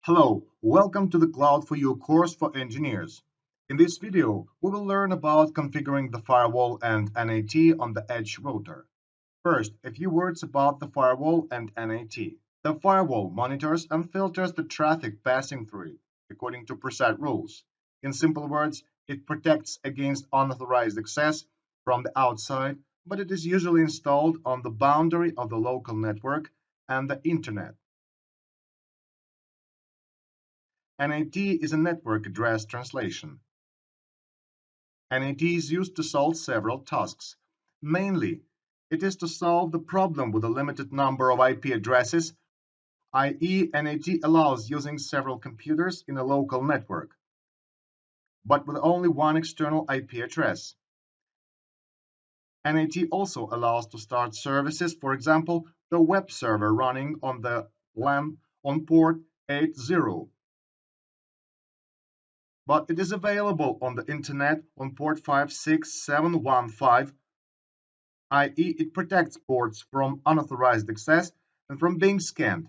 Hello, welcome to the Cloud for You course for engineers. In this video, we will learn about configuring the firewall and NAT on the edge router. First, a few words about the firewall and NAT. The firewall monitors and filters the traffic passing through it according to preset rules. In simple words, it protects against unauthorized access from the outside, but it is usually installed on the boundary of the local network and the internet. NAT is a network address translation. NAT is used to solve several tasks. Mainly, it is to solve the problem with a limited number of IP addresses, i.e. NAT allows using several computers in a local network, but with only one external IP address. NAT also allows to start services, for example, the web server running on the LAN on port 80. But it is available on the internet on port 56715, i.e. it protects ports from unauthorized access and from being scanned.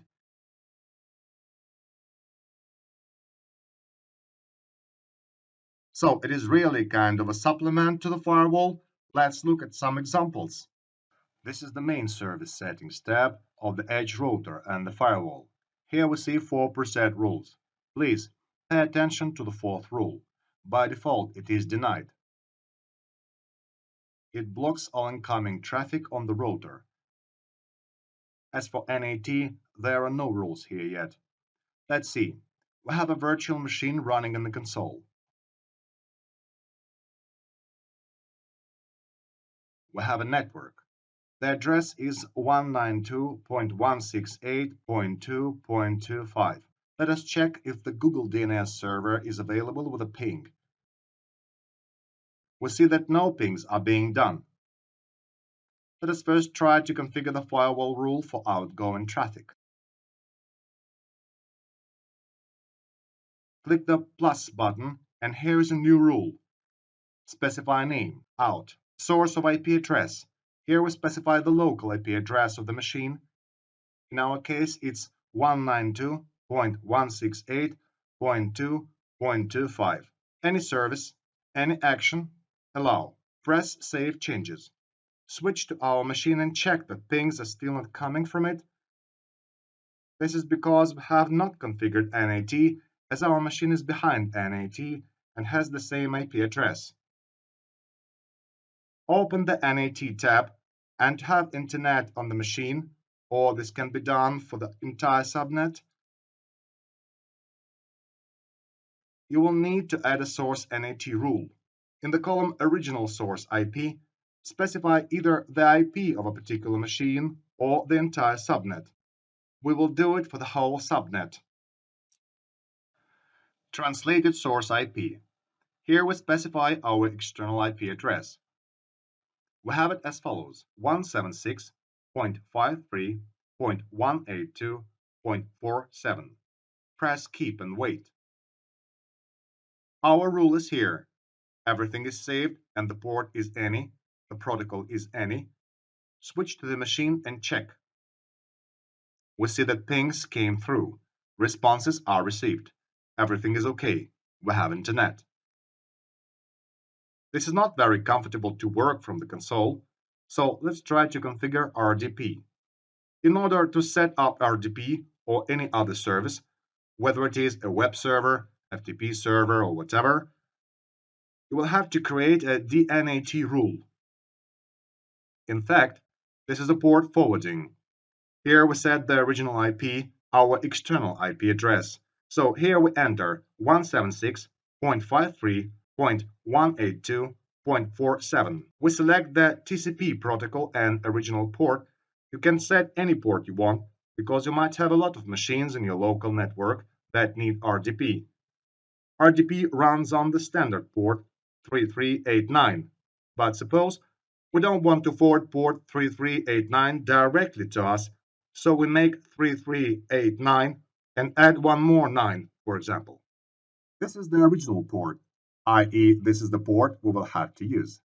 So it is really kind of a supplement to the firewall. Let's look at some examples. This is the main service settings tab of the edge router and the firewall. Here we see 4 preset rules. Please pay attention to the fourth rule. By default, it is denied. It blocks all incoming traffic on the router. As for NAT, there are no rules here yet. Let's see. We have a virtual machine running in the console. We have a network. The address is 192.168.2.25. Let us check if the Google DNS server is available with a ping. We see that no pings are being done. Let us first try to configure the firewall rule for outgoing traffic. Click the plus button and here is a new rule. Specify name, out, source of IP address. Here we specify the local IP address of the machine. In our case, it's 192.168.2.25. Any service, any action, allow. Press Save Changes. Switch to our machine and check that pings are still not coming from it. This is because we have not configured NAT, as our machine is behind NAT and has the same IP address. Open the NAT tab and have internet on the machine, or this can be done for the entire subnet. You will need to add a source NAT rule. In the column Original Source IP, specify either the IP of a particular machine or the entire subnet. We will do it for the whole subnet. Translated Source IP. Here we specify our external IP address. We have it as follows: 176.53.182.47. Press Keep and wait. Our rule is here. Everything is saved and the port is any, the protocol is any. Switch to the machine and check. We see that pings came through. Responses are received. Everything is okay. We have internet. This is not very comfortable to work from the console, so let's try to configure RDP. In order to set up RDP or any other service, whether it is a web server, FTP server, or whatever, you will have to create a DNAT rule. In fact, this is a port forwarding. Here we set the original IP, our external IP address. So here we enter 176.53.182.47. We select the TCP protocol and original port. You can set any port you want because you might have a lot of machines in your local network that need RDP. RDP runs on the standard port 3389. But suppose we don't want to forward port 3389 directly to us, so we make 3389 and add one more 9, for example. This is the original port, i.e. this is the port we will have to use.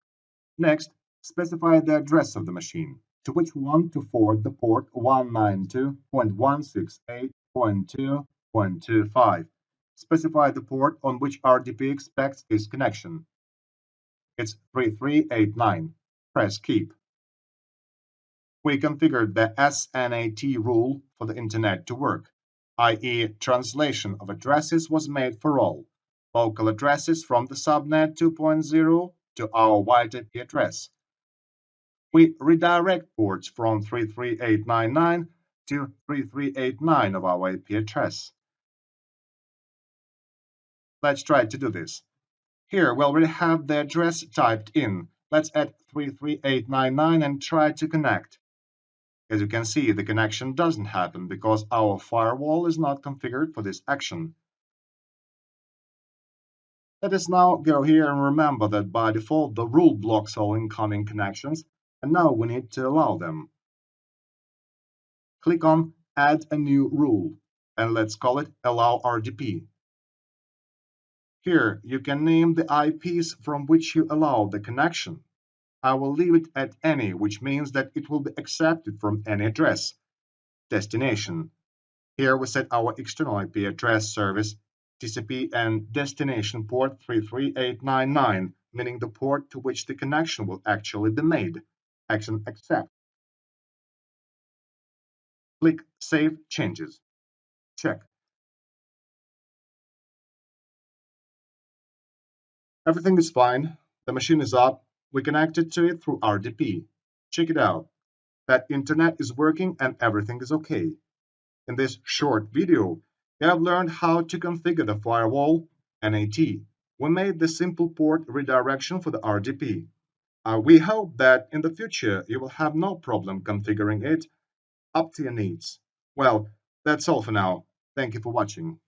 Next, specify the address of the machine, to which we want to forward the port 192.168.2.25. 125. Specify the port on which RDP expects this connection. It's 3389. Press Keep. We configured the SNAT rule for the Internet to work, i.e. translation of addresses was made for all, local addresses from the subnet 2.0 to our wide IP address. We redirect ports from 33899 to 3389 of our IP address. Let's try to do this. Here we already have the address typed in. Let's add 33899 and try to connect. As you can see, the connection doesn't happen because our firewall is not configured for this action. Let us now go here and remember that by default the rule blocks all incoming connections, and now we need to allow them. Click on Add a new rule, and let's call it Allow RDP. Here you can name the IPs from which you allow the connection. I will leave it at any, which means that it will be accepted from any address. Destination. Here we set our external IP address service, TCP, and destination port 33899, meaning the port to which the connection will actually be made. Action Accept. Click Save Changes. Check. Everything is fine. The machine is up. We connected to it through RDP. Check it out. That internet is working and everything is okay. In this short video, you have learned how to configure the firewall NAT. We made the simple port redirection for the RDP. We hope that in the future you will have no problem configuring it up to your needs. Well, that's all for now. Thank you for watching.